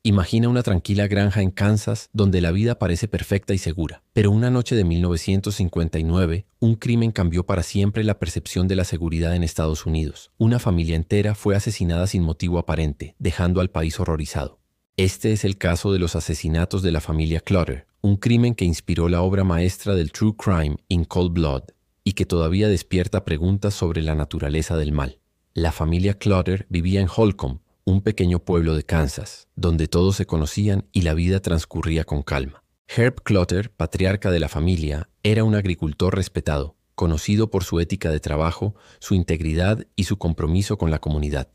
Imagina una tranquila granja en Kansas donde la vida parece perfecta y segura. Pero una noche de 1959, un crimen cambió para siempre la percepción de la seguridad en Estados Unidos. Una familia entera fue asesinada sin motivo aparente, dejando al país horrorizado. Este es el caso de los asesinatos de la familia Clutter, un crimen que inspiró la obra maestra del True Crime in Cold Blood y que todavía despierta preguntas sobre la naturaleza del mal. La familia Clutter vivía en Holcomb, un pequeño pueblo de Kansas, donde todos se conocían y la vida transcurría con calma. Herb Clutter, patriarca de la familia, era un agricultor respetado, conocido por su ética de trabajo, su integridad y su compromiso con la comunidad.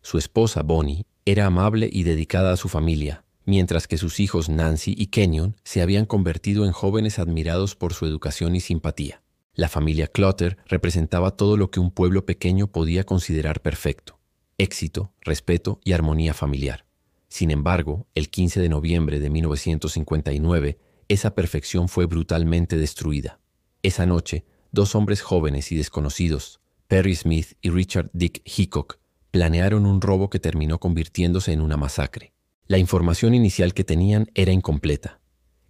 Su esposa, Bonnie, era amable y dedicada a su familia, mientras que sus hijos Nancy y Kenyon se habían convertido en jóvenes admirados por su educación y simpatía. La familia Clutter representaba todo lo que un pueblo pequeño podía considerar perfecto: éxito, respeto y armonía familiar. Sin embargo, el 15 de noviembre de 1959, esa perfección fue brutalmente destruida. Esa noche, dos hombres jóvenes y desconocidos, Perry Smith y Richard Dick Hickok, planearon un robo que terminó convirtiéndose en una masacre. La información inicial que tenían era incompleta.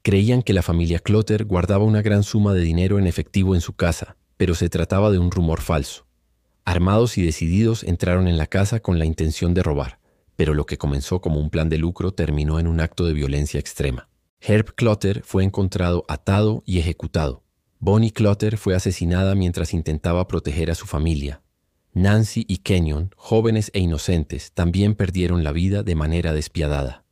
Creían que la familia Clutter guardaba una gran suma de dinero en efectivo en su casa, pero se trataba de un rumor falso. Armados y decididos, entraron en la casa con la intención de robar, pero lo que comenzó como un plan de lucro terminó en un acto de violencia extrema. Herb Clutter fue encontrado atado y ejecutado. Bonnie Clutter fue asesinada mientras intentaba proteger a su familia. Nancy y Kenyon, jóvenes e inocentes, también perdieron la vida de manera despiadada.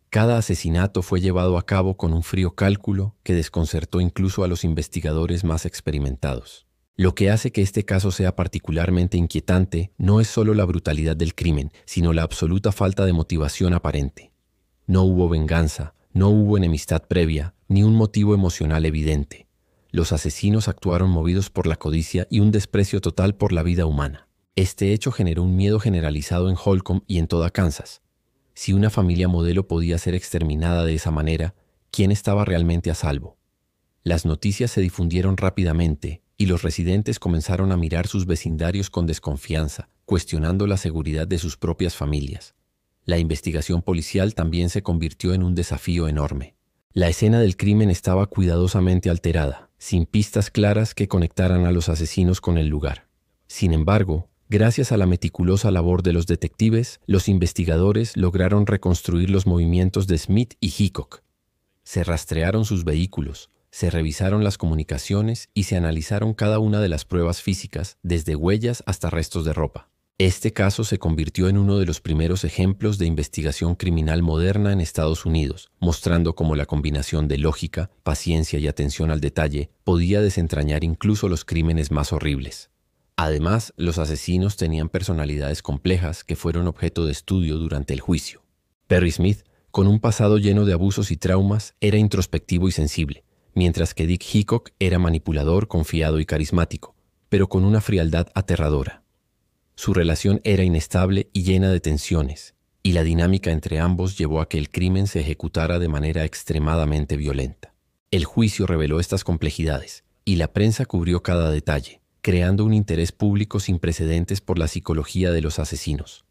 Cada asesinato fue llevado a cabo con un frío cálculo que desconcertó incluso a los investigadores más experimentados. Lo que hace que este caso sea particularmente inquietante no es solo la brutalidad del crimen, sino la absoluta falta de motivación aparente. No hubo venganza, no hubo enemistad previa, ni un motivo emocional evidente. Los asesinos actuaron movidos por la codicia y un desprecio total por la vida humana. Este hecho generó un miedo generalizado en Holcomb y en toda Kansas. Si una familia modelo podía ser exterminada de esa manera, ¿quién estaba realmente a salvo? Las noticias se difundieron rápidamente y los residentes comenzaron a mirar sus vecindarios con desconfianza, cuestionando la seguridad de sus propias familias. La investigación policial también se convirtió en un desafío enorme. La escena del crimen estaba cuidadosamente alterada, sin pistas claras que conectaran a los asesinos con el lugar. Sin embargo, gracias a la meticulosa labor de los detectives, los investigadores lograron reconstruir los movimientos de Smith y Hickok. Se rastrearon sus vehículos, se revisaron las comunicaciones y se analizaron cada una de las pruebas físicas, desde huellas hasta restos de ropa. Este caso se convirtió en uno de los primeros ejemplos de investigación criminal moderna en Estados Unidos, mostrando cómo la combinación de lógica, paciencia y atención al detalle podía desentrañar incluso los crímenes más horribles. Además, los asesinos tenían personalidades complejas que fueron objeto de estudio durante el juicio. Perry Smith, con un pasado lleno de abusos y traumas, era introspectivo y sensible, mientras que Dick Hickok era manipulador, confiado y carismático, pero con una frialdad aterradora. Su relación era inestable y llena de tensiones, y la dinámica entre ambos llevó a que el crimen se ejecutara de manera extremadamente violenta. El juicio reveló estas complejidades, y la prensa cubrió cada detalle, creando un interés público sin precedentes por la psicología de los asesinos.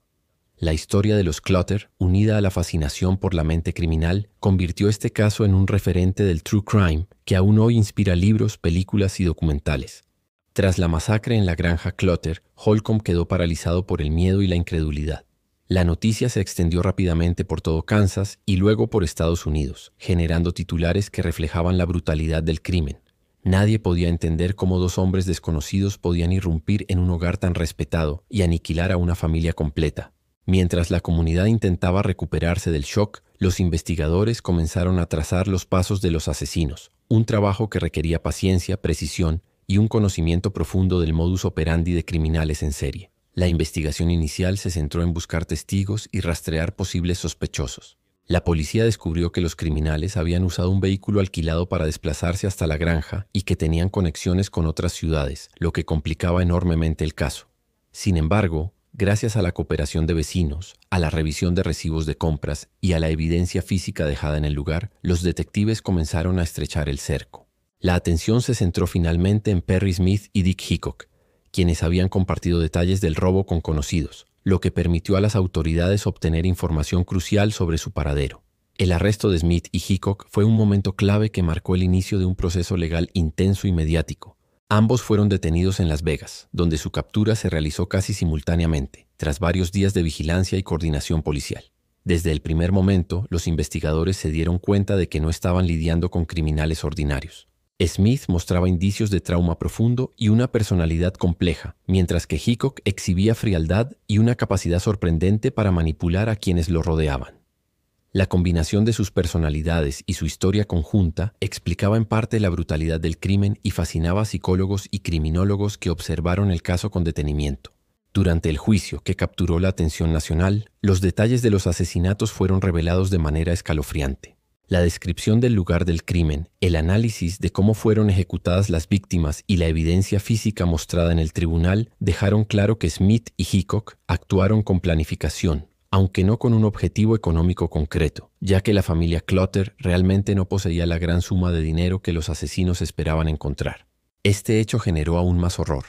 La historia de los Clutter, unida a la fascinación por la mente criminal, convirtió este caso en un referente del true crime que aún hoy inspira libros, películas y documentales. Tras la masacre en la granja Clutter, Holcomb quedó paralizado por el miedo y la incredulidad. La noticia se extendió rápidamente por todo Kansas y luego por Estados Unidos, generando titulares que reflejaban la brutalidad del crimen. Nadie podía entender cómo dos hombres desconocidos podían irrumpir en un hogar tan respetado y aniquilar a una familia completa. Mientras la comunidad intentaba recuperarse del shock, los investigadores comenzaron a trazar los pasos de los asesinos, un trabajo que requería paciencia, precisión y un conocimiento profundo del modus operandi de criminales en serie. La investigación inicial se centró en buscar testigos y rastrear posibles sospechosos. La policía descubrió que los criminales habían usado un vehículo alquilado para desplazarse hasta la granja y que tenían conexiones con otras ciudades, lo que complicaba enormemente el caso. Sin embargo, gracias a la cooperación de vecinos, a la revisión de recibos de compras y a la evidencia física dejada en el lugar, los detectives comenzaron a estrechar el cerco. La atención se centró finalmente en Perry Smith y Dick Hickok, quienes habían compartido detalles del robo con conocidos, lo que permitió a las autoridades obtener información crucial sobre su paradero. El arresto de Smith y Hickok fue un momento clave que marcó el inicio de un proceso legal intenso y mediático. Ambos fueron detenidos en Las Vegas, donde su captura se realizó casi simultáneamente, tras varios días de vigilancia y coordinación policial. Desde el primer momento, los investigadores se dieron cuenta de que no estaban lidiando con criminales ordinarios. Smith mostraba indicios de trauma profundo y una personalidad compleja, mientras que Hickok exhibía frialdad y una capacidad sorprendente para manipular a quienes lo rodeaban. La combinación de sus personalidades y su historia conjunta explicaba en parte la brutalidad del crimen y fascinaba a psicólogos y criminólogos que observaron el caso con detenimiento. Durante el juicio, que capturó la atención nacional, los detalles de los asesinatos fueron revelados de manera escalofriante. La descripción del lugar del crimen, el análisis de cómo fueron ejecutadas las víctimas y la evidencia física mostrada en el tribunal dejaron claro que Smith y Hickok actuaron con planificación, aunque no con un objetivo económico concreto, ya que la familia Clutter realmente no poseía la gran suma de dinero que los asesinos esperaban encontrar. Este hecho generó aún más horror.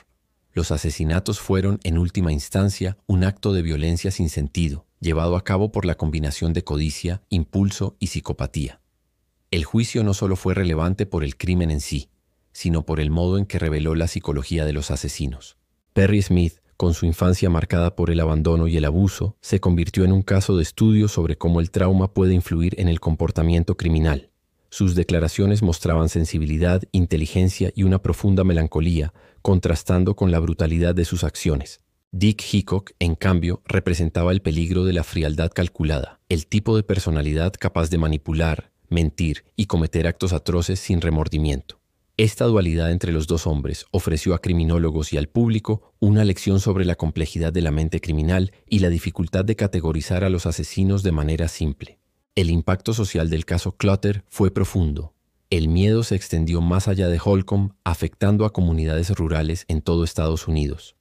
Los asesinatos fueron, en última instancia, un acto de violencia sin sentido, llevado a cabo por la combinación de codicia, impulso y psicopatía. El juicio no solo fue relevante por el crimen en sí, sino por el modo en que reveló la psicología de los asesinos. Perry Smith, con su infancia marcada por el abandono y el abuso, se convirtió en un caso de estudio sobre cómo el trauma puede influir en el comportamiento criminal. Sus declaraciones mostraban sensibilidad, inteligencia y una profunda melancolía, contrastando con la brutalidad de sus acciones. Dick Hickok, en cambio, representaba el peligro de la frialdad calculada, el tipo de personalidad capaz de manipular, mentir y cometer actos atroces sin remordimiento. Esta dualidad entre los dos hombres ofreció a criminólogos y al público una lección sobre la complejidad de la mente criminal y la dificultad de categorizar a los asesinos de manera simple. El impacto social del caso Clutter fue profundo. El miedo se extendió más allá de Holcomb, afectando a comunidades rurales en todo Estados Unidos.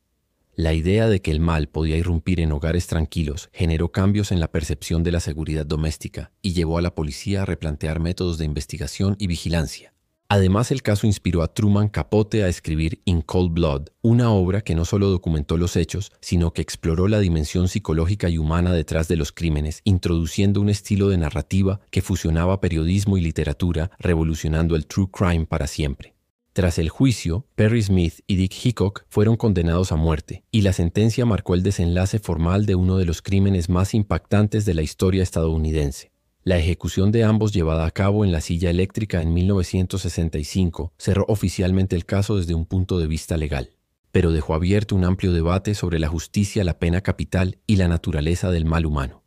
La idea de que el mal podía irrumpir en hogares tranquilos generó cambios en la percepción de la seguridad doméstica y llevó a la policía a replantear métodos de investigación y vigilancia. Además, el caso inspiró a Truman Capote a escribir In Cold Blood, una obra que no solo documentó los hechos, sino que exploró la dimensión psicológica y humana detrás de los crímenes, introduciendo un estilo de narrativa que fusionaba periodismo y literatura, revolucionando el true crime para siempre. Tras el juicio, Perry Smith y Dick Hickok fueron condenados a muerte, y la sentencia marcó el desenlace formal de uno de los crímenes más impactantes de la historia estadounidense. La ejecución de ambos, llevada a cabo en la silla eléctrica en 1965, cerró oficialmente el caso desde un punto de vista legal, pero dejó abierto un amplio debate sobre la justicia, la pena capital y la naturaleza del mal humano.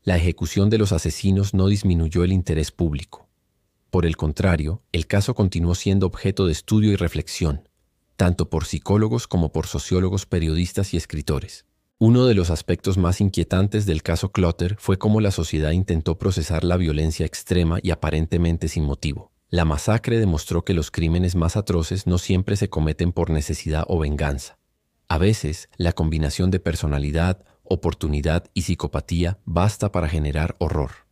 La ejecución de los asesinos no disminuyó el interés público. Por el contrario, el caso continuó siendo objeto de estudio y reflexión, tanto por psicólogos como por sociólogos, periodistas y escritores. Uno de los aspectos más inquietantes del caso Clutter fue cómo la sociedad intentó procesar la violencia extrema y aparentemente sin motivo. La masacre demostró que los crímenes más atroces no siempre se cometen por necesidad o venganza. A veces, la combinación de personalidad, oportunidad y psicopatía basta para generar horror.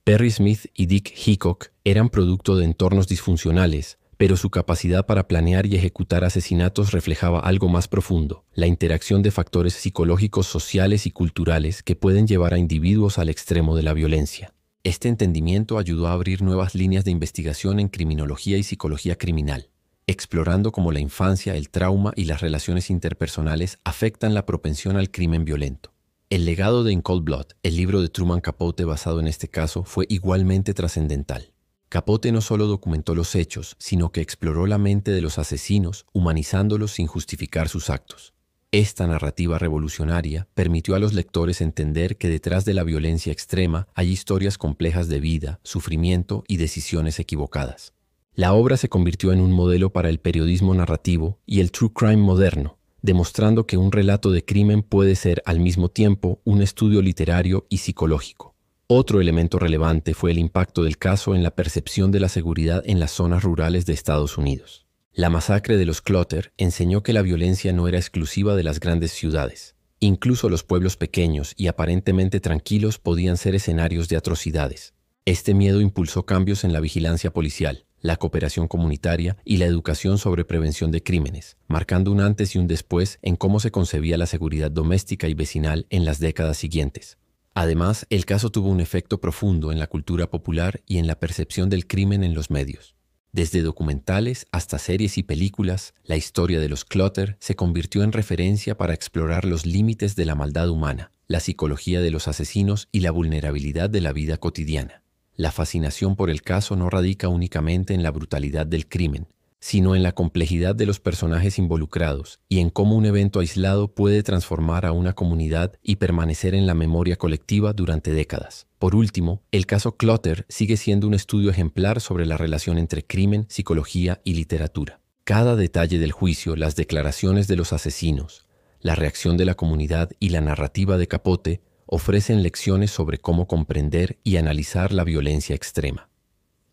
Perry Smith y Dick Hickok eran producto de entornos disfuncionales, pero su capacidad para planear y ejecutar asesinatos reflejaba algo más profundo, la interacción de factores psicológicos, sociales y culturales que pueden llevar a individuos al extremo de la violencia. Este entendimiento ayudó a abrir nuevas líneas de investigación en criminología y psicología criminal, explorando cómo la infancia, el trauma y las relaciones interpersonales afectan la propensión al crimen violento. El legado de In Cold Blood, el libro de Truman Capote basado en este caso, fue igualmente trascendental. Capote no solo documentó los hechos, sino que exploró la mente de los asesinos, humanizándolos sin justificar sus actos. Esta narrativa revolucionaria permitió a los lectores entender que detrás de la violencia extrema hay historias complejas de vida, sufrimiento y decisiones equivocadas. La obra se convirtió en un modelo para el periodismo narrativo y el true crime moderno, demostrando que un relato de crimen puede ser al mismo tiempo un estudio literario y psicológico. Otro elemento relevante fue el impacto del caso en la percepción de la seguridad en las zonas rurales de Estados Unidos. La masacre de los Clutter enseñó que la violencia no era exclusiva de las grandes ciudades. Incluso los pueblos pequeños y aparentemente tranquilos podían ser escenarios de atrocidades. Este miedo impulsó cambios en la vigilancia policial. la cooperación comunitaria y la educación sobre prevención de crímenes, marcando un antes y un después en cómo se concebía la seguridad doméstica y vecinal en las décadas siguientes. Además, el caso tuvo un efecto profundo en la cultura popular y en la percepción del crimen en los medios. Desde documentales hasta series y películas, la historia de los Clutter se convirtió en referencia para explorar los límites de la maldad humana, la psicología de los asesinos y la vulnerabilidad de la vida cotidiana. La fascinación por el caso no radica únicamente en la brutalidad del crimen, sino en la complejidad de los personajes involucrados y en cómo un evento aislado puede transformar a una comunidad y permanecer en la memoria colectiva durante décadas. Por último, el caso Clutter sigue siendo un estudio ejemplar sobre la relación entre crimen, psicología y literatura. Cada detalle del juicio, las declaraciones de los asesinos, la reacción de la comunidad y la narrativa de Capote ofrecen lecciones sobre cómo comprender y analizar la violencia extrema.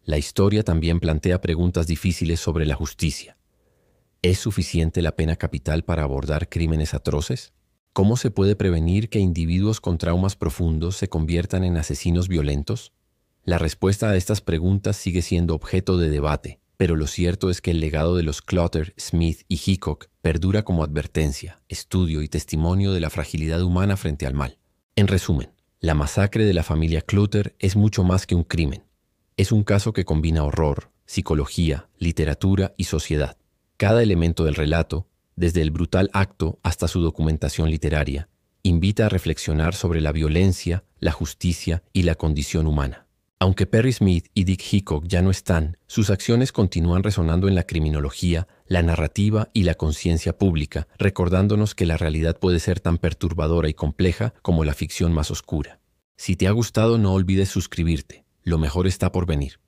La historia también plantea preguntas difíciles sobre la justicia. ¿Es suficiente la pena capital para abordar crímenes atroces? ¿Cómo se puede prevenir que individuos con traumas profundos se conviertan en asesinos violentos? La respuesta a estas preguntas sigue siendo objeto de debate, pero lo cierto es que el legado de los Clutter, Smith y Hickok perdura como advertencia, estudio y testimonio de la fragilidad humana frente al mal. En resumen, la masacre de la familia Clutter es mucho más que un crimen. Es un caso que combina horror, psicología, literatura y sociedad. Cada elemento del relato, desde el brutal acto hasta su documentación literaria, invita a reflexionar sobre la violencia, la justicia y la condición humana. Aunque Perry Smith y Dick Hickok ya no están, sus acciones continúan resonando en la criminología, la narrativa y la conciencia pública, recordándonos que la realidad puede ser tan perturbadora y compleja como la ficción más oscura. Si te ha gustado, no olvides suscribirte. Lo mejor está por venir.